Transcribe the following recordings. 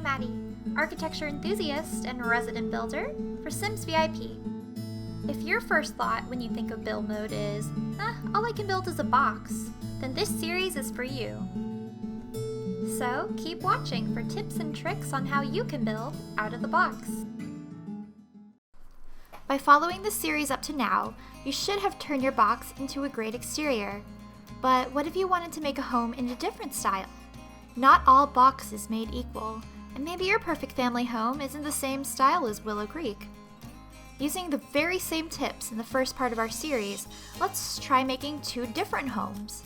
Maddie, architecture enthusiast and resident builder for Sims VIP. If your first thought when you think of build mode is, all I can build is a box, then this series is for you. So keep watching for tips and tricks on how you can build out of the box. By following this series up to now, you should have turned your box into a great exterior. But what if you wanted to make a home in a different style? Not all box is made equal, and maybe your perfect family home isn't the same style as Willow Creek. Using the very same tips in the first part of our series, let's try making two different homes.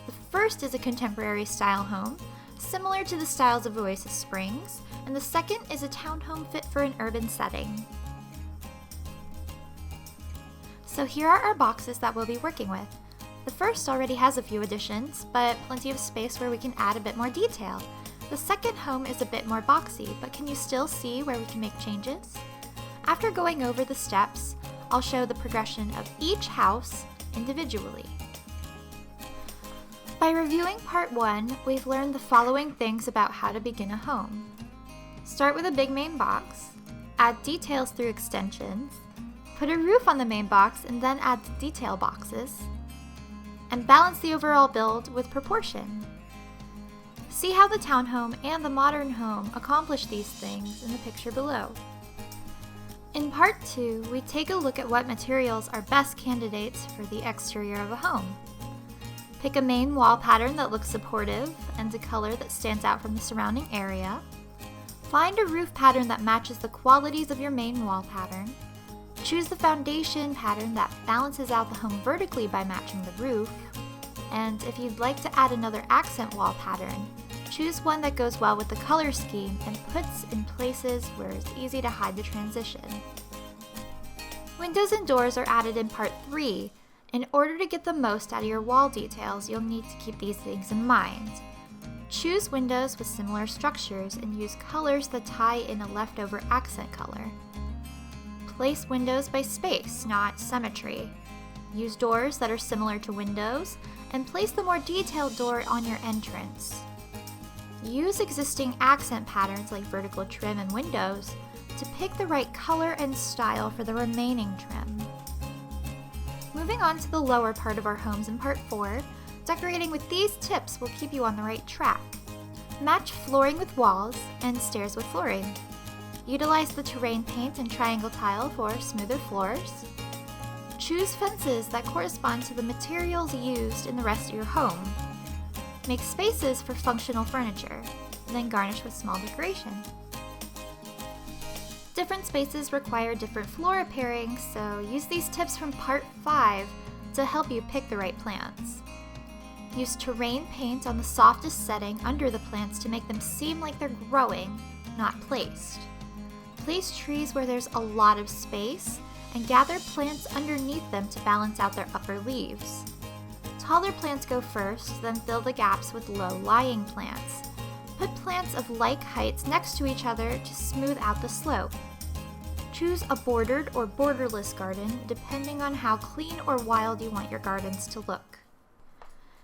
The first is a contemporary style home, similar to the styles of Oasis Springs, and the second is a townhome fit for an urban setting. So here are our boxes that we'll be working with. The first already has a few additions, but plenty of space where we can add a bit more detail. The second home is a bit more boxy, but can you still see where we can make changes? After going over the steps, I'll show the progression of each house individually. By reviewing part 1, we've learned the following things about how to begin a home. Start with a big main box, add details through extensions, put a roof on the main box and then add the detail boxes, and balance the overall build with proportion. See how the townhome and the modern home accomplish these things in the picture below. In part 2, we take a look at what materials are best candidates for the exterior of a home. Pick a main wall pattern that looks supportive and a color that stands out from the surrounding area. Find a roof pattern that matches the qualities of your main wall pattern. Choose the foundation pattern that balances out the home vertically by matching the roof. And if you'd like to add another accent wall pattern, choose one that goes well with the color scheme and puts in places where it's easy to hide the transition. Windows and doors are added in part 3. In order to get the most out of your wall details, you'll need to keep these things in mind. Choose windows with similar structures and use colors that tie in a leftover accent color. Place windows by space, not symmetry. Use doors that are similar to windows, and place the more detailed door on your entrance. Use existing accent patterns like vertical trim and windows to pick the right color and style for the remaining trim. Moving on to the lower part of our homes in part 4, decorating with these tips will keep you on the right track. Match flooring with walls and stairs with flooring. Utilize the terrain paint and triangle tile for smoother floors. Choose fences that correspond to the materials used in the rest of your home. Make spaces for functional furniture, and then garnish with small decoration. Different spaces require different flora pairings, so use these tips from part 5 to help you pick the right plants. Use terrain paint on the softest setting under the plants to make them seem like they're growing, not placed. Place trees where there's a lot of space, and gather plants underneath them to balance out their upper leaves. Taller plants go first, then fill the gaps with low-lying plants. Put plants of like heights next to each other to smooth out the slope. Choose a bordered or borderless garden, depending on how clean or wild you want your gardens to look.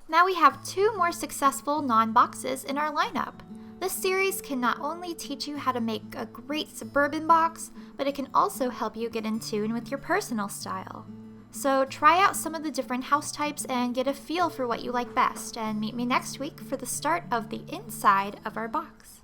Now we have 2 more successful non-boxes in our lineup. This series can not only teach you how to make a great suburban box, but it can also help you get in tune with your personal style. So try out some of the different house types and get a feel for what you like best, and meet me next week for the start of the inside of our box.